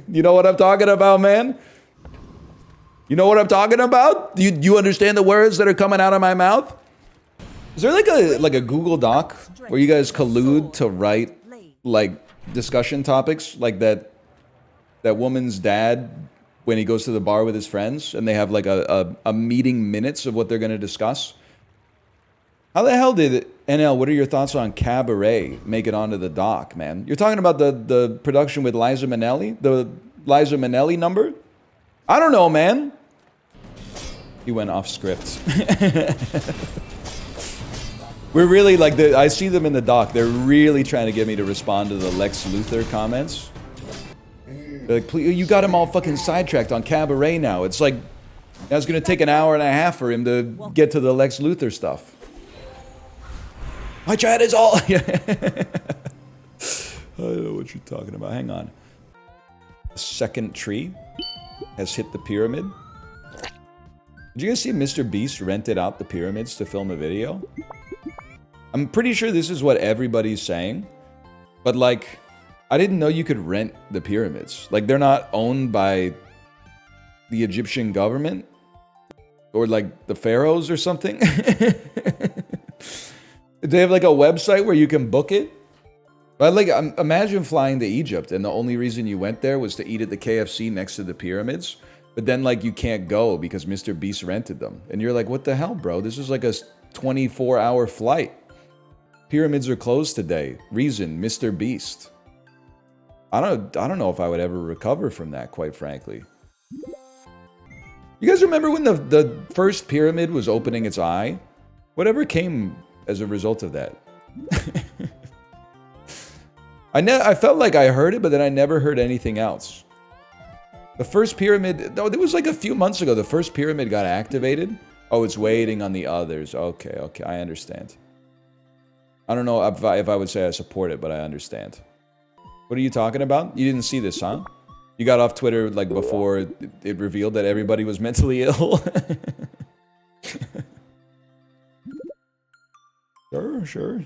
You know what I'm talking about, man? You know what I'm talking about? You understand the words that are coming out of my mouth? Is there like a Google Doc where you guys collude to write like discussion topics like that woman's dad when he goes to the bar with his friends and they have like a meeting minutes of what they're going to discuss? How the hell did NL, what are your thoughts on Cabaret make it onto the doc, man? You're talking about the production with Liza Minnelli? The Liza Minnelli number? I don't know, man. He went off script. We're really like, I see them in the doc. They're really trying to get me to respond to the Lex Luthor comments. They're like, please, you got him all fucking sidetracked on Cabaret now. It's like, it's going to take an hour and a half for him to get to the Lex Luthor stuff. My chat is all... I don't know what you're talking about. Hang on. The second tree has hit the pyramid. Did you guys see Mr. Beast rented out the pyramids to film a video? I'm pretty sure this is what everybody's saying. But like, I didn't know you could rent the pyramids. Like, they're not owned by the Egyptian government? Or like the pharaohs or something? Do they have like a website where you can book it? But like, imagine flying to Egypt and the only reason you went there was to eat at the KFC next to the pyramids. But then like you can't go because Mr. Beast rented them. And you're like, what the hell, bro? This is like a 24-hour flight. Pyramids are closed today. Reason, Mr. Beast. I don't know if I would ever recover from that, quite frankly. You guys remember when the first pyramid was opening its eye? Whatever came as a result of that? I felt like I heard it, but then I never heard anything else. The first pyramid, no, it was like a few months ago. The first pyramid got activated. Oh, it's waiting on the others. Okay, I understand. I don't know if I would say I support it, but I understand. What are you talking about? You didn't see this, huh? You got off Twitter like before it revealed that everybody was mentally ill. Sure.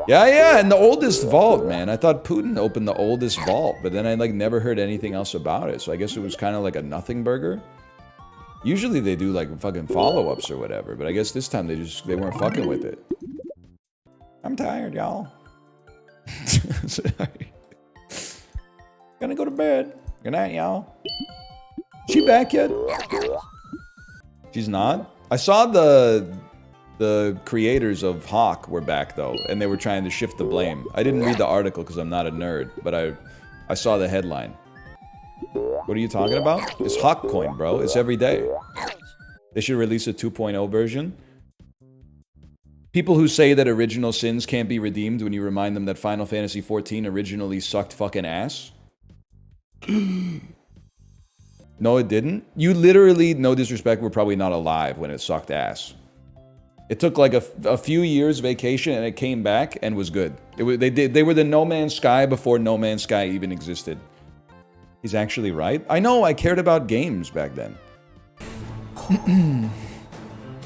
Yeah, and the oldest vault, man. I thought Putin opened the oldest vault, but then I like never heard anything else about it. So I guess it was kind of like a nothing burger. Usually they do like fucking follow-ups or whatever, but I guess this time they weren't fucking with it. I'm tired, y'all. Sorry. Gonna go to bed. Good night, y'all. She back yet? She's not? I saw the creators of Hawk were back though, and they were trying to shift the blame. I didn't read the article because I'm not a nerd, but I saw the headline. What are you talking about? It's Hawk Coin, bro. It's every day. They should release a 2.0 version. People who say that original sins can't be redeemed when you remind them that Final Fantasy XIV originally sucked fucking ass. No, it didn't. You literally, no disrespect, were probably not alive when it sucked ass. It took like a few years vacation and it came back and was good. They were the No Man's Sky before No Man's Sky even existed. He's actually right. I know, I cared about games back then.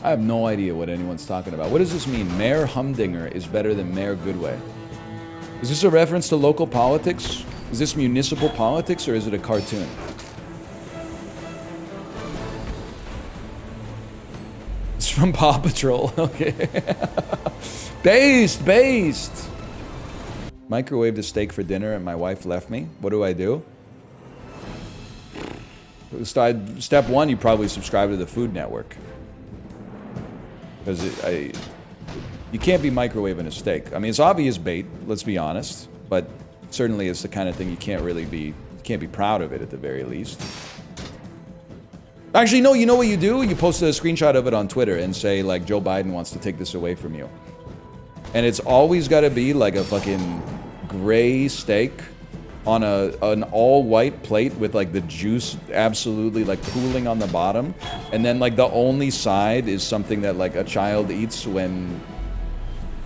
I have no idea what anyone's talking about. What does this mean? Mayor Humdinger is better than Mayor Goodway. Is this a reference to local politics? Is this municipal politics or is it a cartoon? It's from Paw Patrol. Okay. Based. Microwaved a steak for dinner and my wife left me. What do I do? Step one, you probably subscribe to the Food Network. Because you can't be microwaving a steak. I mean, it's obvious bait, let's be honest. But certainly it's the kind of thing you can't be proud of it at the very least. Actually, no, you know what you do? You post a screenshot of it on Twitter and say, like, Joe Biden wants to take this away from you. And it's always got to be like a fucking gray steak on an all-white plate with like the juice absolutely like pooling on the bottom, and then like the only side is something that like a child eats when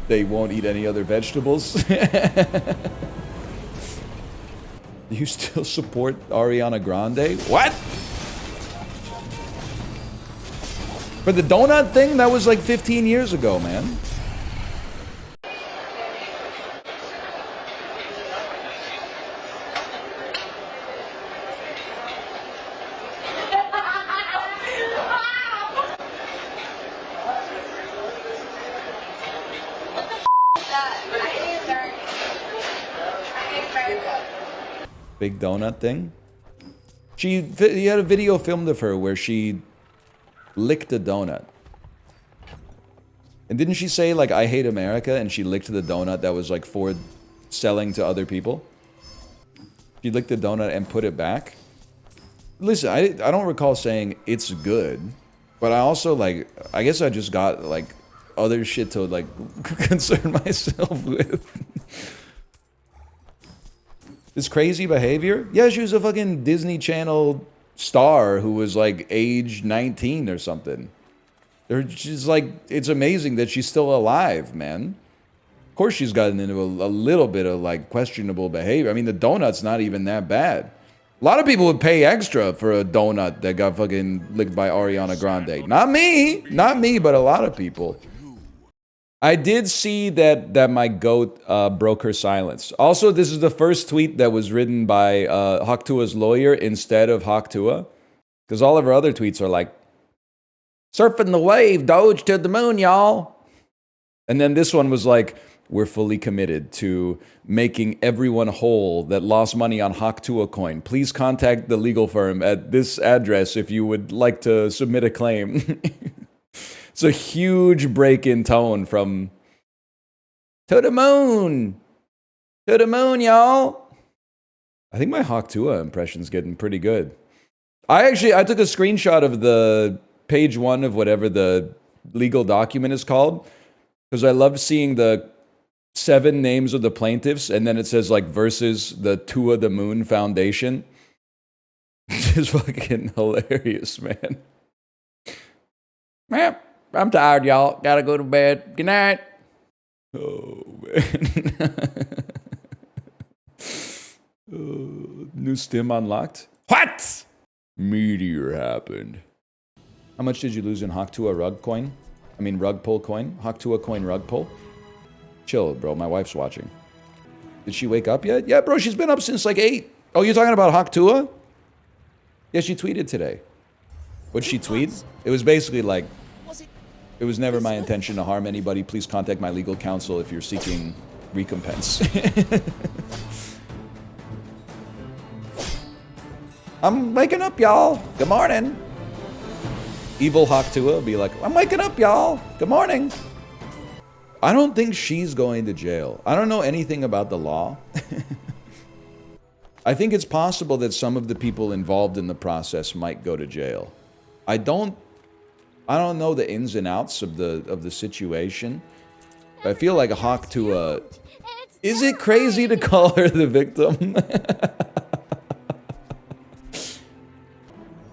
they won't eat any other vegetables. Do you still support Ariana Grande? What? For the donut thing? That was like 15 years ago, man. Big donut thing. He had a video filmed of her where she licked a donut. And didn't she say like, I hate America, and she licked the donut that was like for selling to other people? She licked the donut and put it back. Listen, I don't recall saying it's good, but I also like, I guess I just got like other shit to like concern myself with. This crazy behavior? Yeah, she was a fucking Disney Channel star who was like age 19 or something. She's like, it's amazing that she's still alive, man. Of course she's gotten into a little bit of like questionable behavior. I mean, the donut's not even that bad. A lot of people would pay extra for a donut that got fucking licked by Ariana Grande. Not me, but a lot of people. I did see that my goat broke her silence. Also, this is the first tweet that was written by Hawk Tuah's lawyer instead of Hawk Tuah. Because all of her other tweets are like, surfing the wave, Doge to the moon, y'all. And then this one was like, we're fully committed to making everyone whole that lost money on Hawk Tuah coin. Please contact the legal firm at this address if you would like to submit a claim. It's a huge break in tone from to the moon, y'all. I think my Hawk Tuah impression's getting pretty good. I took a screenshot of the page 1 of whatever the legal document is called, because I love seeing the 7 names of the plaintiffs, and then it says like versus the Tuah the Moon Foundation. It's just fucking hilarious, man. I'm tired, y'all. Gotta go to bed. Good night. Oh, man. New stim unlocked. What? Meteor happened. How much did you lose in Hawk Tuah rug coin? I mean, rug pull coin? Hawk Tuah coin rug pull? Chill, bro. My wife's watching. Did she wake up yet? Yeah, bro. She's been up since like 8. Oh, you're talking about Hawk Tuah? Yeah, she tweeted today. What'd she tweet? It was basically like, it was never my intention to harm anybody. Please contact my legal counsel if you're seeking recompense. I'm waking up, y'all. Good morning. Evil Hawk Tuah will be like, I'm waking up, y'all. Good morning. I don't think she's going to jail. I don't know anything about the law. I think it's possible that some of the people involved in the process might go to jail. I don't know the ins and outs of the situation. I feel like a hawk to a... Is it crazy to call her the victim?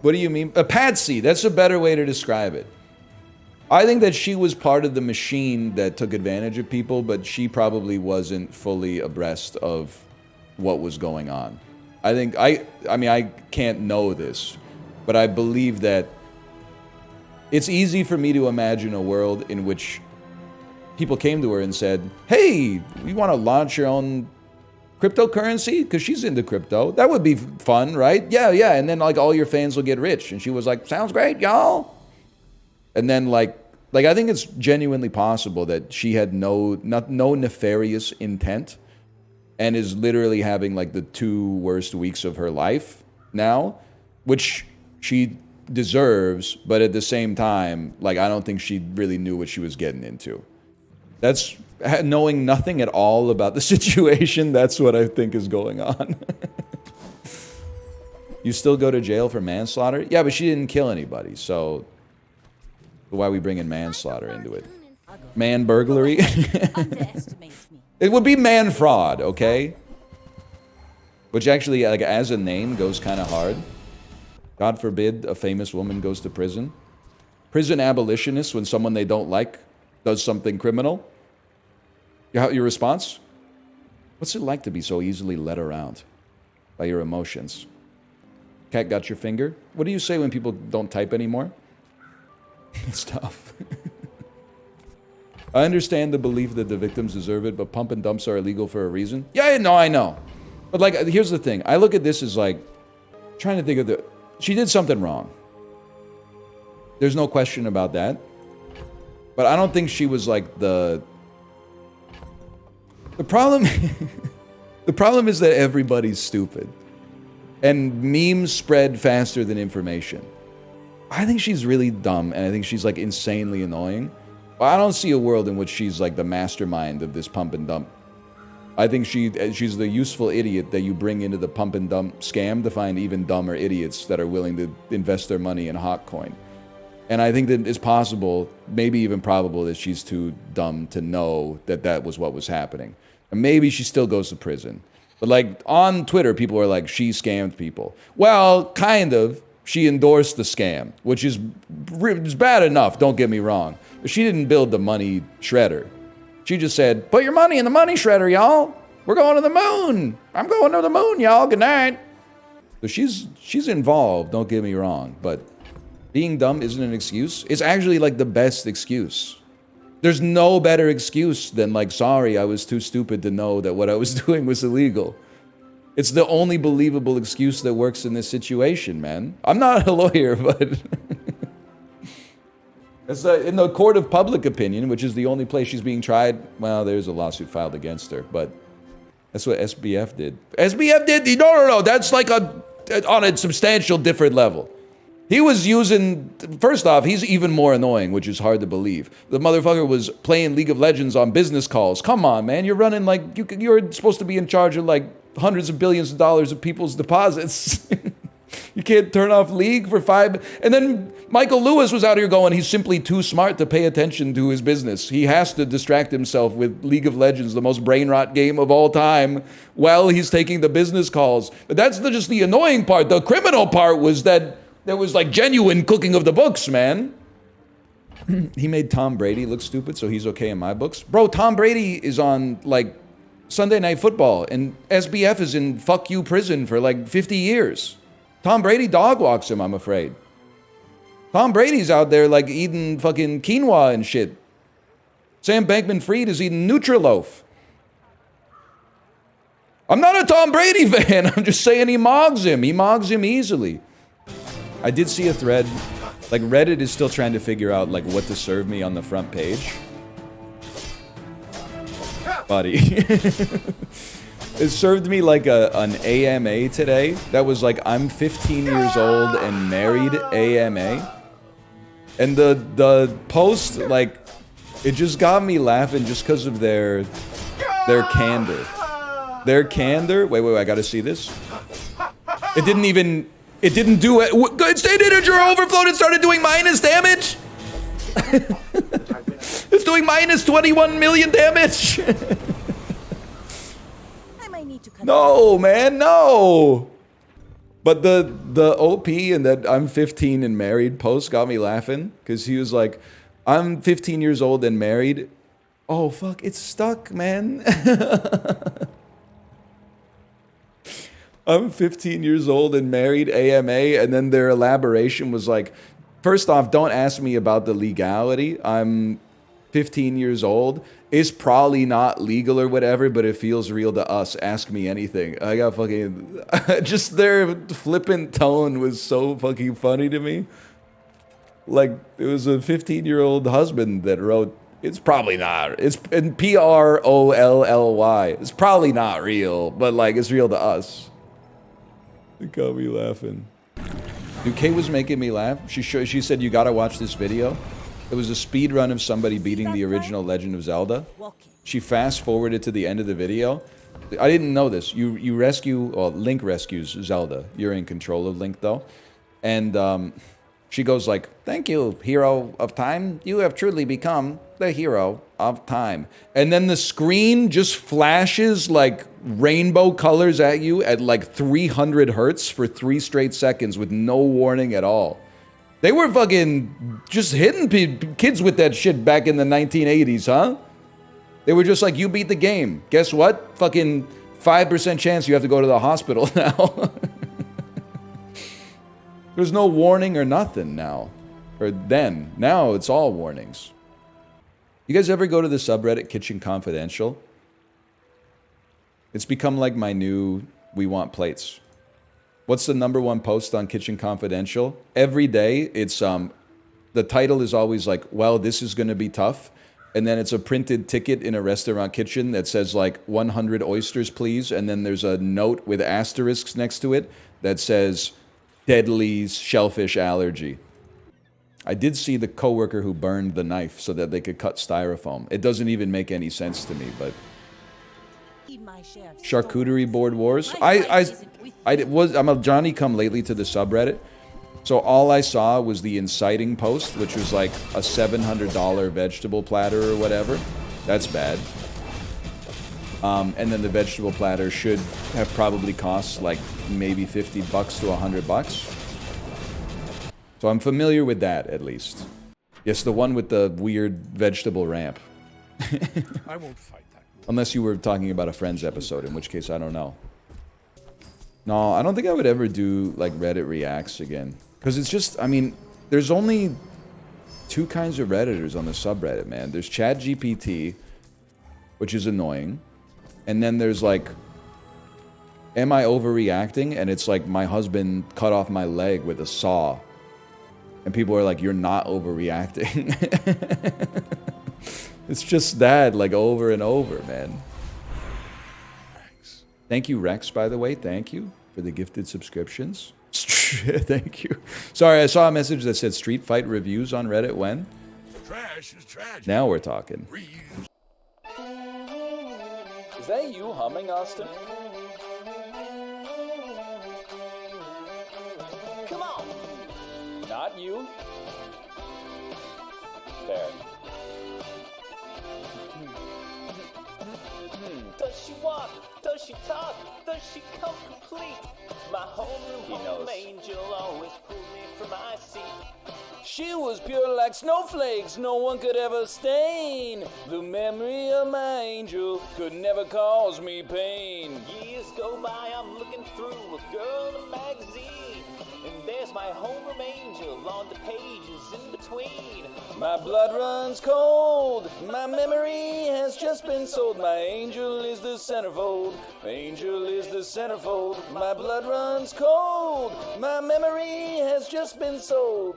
What do you mean? A patsy, that's a better way to describe it. I think that she was part of the machine that took advantage of people, but she probably wasn't fully abreast of what was going on. I think, I mean, I can't know this, but I believe that it's easy for me to imagine a world in which people came to her and said, hey, you want to launch your own cryptocurrency? Because she's into crypto. That would be fun, right? Yeah, yeah. And then, like, all your fans will get rich. And she was like, sounds great, y'all. And then, like I think it's genuinely possible that she had no nefarious intent and is literally having, like, the 2 worst weeks of her life now, which she deserves, but at the same time, like, I don't think she really knew what she was getting into. That's knowing nothing at all about the situation. That's what I think is going on. You still go to jail for manslaughter? Yeah, but she didn't kill anybody, so why are we bringing manslaughter into it? Man burglary? It would be man fraud, okay? Which actually, like, as a name, goes kind of hard. God forbid a famous woman goes to prison. Prison abolitionists, when someone they don't like does something criminal. Your response? What's it like to be so easily led around by your emotions? Cat got your finger? What do you say when people don't type anymore? It's tough. I understand the belief that the victims deserve it, but pump and dumps are illegal for a reason. Yeah, no, I know. But, like, here's the thing. I look at this as, like, trying to think of she did something wrong. There's no question about that. But I don't think she was, like, the problem... The problem is that everybody's stupid. And memes spread faster than information. I think she's really dumb, and I think she's, like, insanely annoying. I don't see a world in which she's, like, the mastermind of this pump and dump. I think she's the useful idiot that you bring into the pump and dump scam to find even dumber idiots that are willing to invest their money in Hotcoin. And I think that it's possible, maybe even probable, that she's too dumb to know that that was what was happening. And maybe she still goes to prison. But, like, on Twitter, people are like, she scammed people. Well, kind of. She endorsed the scam, which is bad enough, don't get me wrong. But she didn't build the money shredder. She just said, put your money in the money shredder, y'all. We're going to the moon. I'm going to the moon, y'all. Good night. So she's involved, don't get me wrong. But being dumb isn't an excuse. It's actually, like, the best excuse. There's no better excuse than, like, sorry, I was too stupid to know that what I was doing was illegal. It's the only believable excuse that works in this situation, man. I'm not a lawyer, but... It's in the court of public opinion, which is the only place she's being tried. Well, there's a lawsuit filed against her, but that's what SBF did. SBF did? No. That's like on a substantial different level. He was using... First off, he's even more annoying, which is hard to believe. The motherfucker was playing League of Legends on business calls. Come on, man. You're running like... You're supposed to be in charge of, like, hundreds of billions of dollars of people's deposits. You can't turn off League for 5... And then Michael Lewis was out here going, he's simply too smart to pay attention to his business. He has to distract himself with League of Legends, the most brain rot game of all time, while he's taking the business calls. But that's just the annoying part. The criminal part was that there was, like, genuine cooking of the books, man. He made Tom Brady look stupid, so he's okay in my books. Bro, Tom Brady is on, like, Sunday Night Football, and SBF is in fuck you prison for, like, 50 years. Tom Brady dog walks him, I'm afraid. Tom Brady's out there, like, eating fucking quinoa and shit. Sam Bankman-Fried is eating Nutriloaf. I'm not a Tom Brady fan. I'm just saying he mogs him. He mogs him easily. I did see a thread. Like, Reddit is still trying to figure out, like, what to serve me on the front page. Buddy. It served me like an AMA today. That was like, I'm 15 years old and married AMA. And the post, like, it just got me laughing just because of their candor. Their candor. Wait, I gotta see this. It didn't even. It didn't do it. Good state integer overflowed and started doing minus damage. It's doing minus 21 million damage. No, man, no. But the OP and that I'm 15 and married post got me laughing because he was like, I'm 15 years old and married. Oh, fuck, it's stuck, man. I'm 15 years old and married, AMA, and then their elaboration was like, first off, don't ask me about the legality. I'm 15 years old. It's probably not legal or whatever, but it feels real to us. Ask me anything. I got fucking... just their flippant tone was so fucking funny to me. Like, it was a 15-year-old husband that wrote, it's probably not. It's in PROLLY. It's probably not real, but like, it's real to us. It got me laughing. Dude, Kay was making me laugh. She said, you gotta watch this video. It was a speed run of somebody beating the original Legend of Zelda. She fast forwarded to the end of the video. I didn't know this. You rescue, well, Link rescues Zelda. You're in control of Link though. And she goes like, thank you, hero of time. You have truly become the hero of time. And then the screen just flashes like rainbow colors at you at like 300 hertz for 3 straight seconds with no warning at all. They were fucking just hitting kids with that shit back in the 1980s, huh? They were just like, you beat the game. Guess what? Fucking 5% chance you have to go to the hospital now. There's no warning or nothing now. Or then. Now it's all warnings. You guys ever go to the subreddit Kitchen Confidential? It's become like my new We Want Plates. What's the #1 post on Kitchen Confidential? Every day, it's the title is always like, well, this is going to be tough. And then it's a printed ticket in a restaurant kitchen that says like 100 oysters, please. And then there's a note with asterisks next to it that says deadly shellfish allergy. I did see the coworker who burned the knife so that they could cut styrofoam. It doesn't even make any sense to me, but... Charcuterie board wars. I'm a Johnny come lately to the subreddit, so all I saw was the inciting post, which was like a $700 vegetable platter or whatever. That's bad. And then the vegetable platter should have probably cost like maybe $50 to $100. So I'm familiar with that at least. Yes, the one with the weird vegetable ramp. I won't fight that. Unless you were talking about a Friends episode, in which case I don't know. No, I don't think I would ever do like Reddit reacts again. Because it's just, I mean, there's only 2 kinds of Redditors on the subreddit, man. There's ChatGPT, which is annoying. And then there's like, am I overreacting? And it's like my husband cut off my leg with a saw. And people are like, you're not overreacting. It's just that, like, over and over, man. Rex. Thank you, Rex, by the way. Thank you for the gifted subscriptions. Thank you. Sorry, I saw a message that said Street Fight reviews on Reddit when? Trash is tragic. Now we're talking. Is that you humming, Austin? Come on! Not you. Fair. Does she walk? Does she talk? Does she come complete? My homeroom angel always pulled me from my seat. She was pure like snowflakes, no one could ever stain. The memory of my angel could never cause me pain. Years go by, I'm looking through a girl in a magazine, and there's my homeroom angel on the pages in between. My blood runs cold, my memory has just been sold. My angel is the centerfold, angel is the centerfold. My blood runs cold, my memory has just been sold.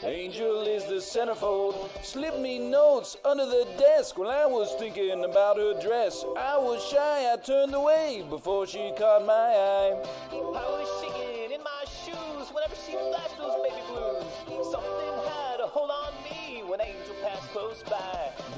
Angel is the centerfold. Slipped me notes under the desk when I was thinking about her dress. I was shy, I turned away before she caught my eye. I was shaking in my shoes whenever she flashed those baby blues. Something had a hold on me when Angel passed close by.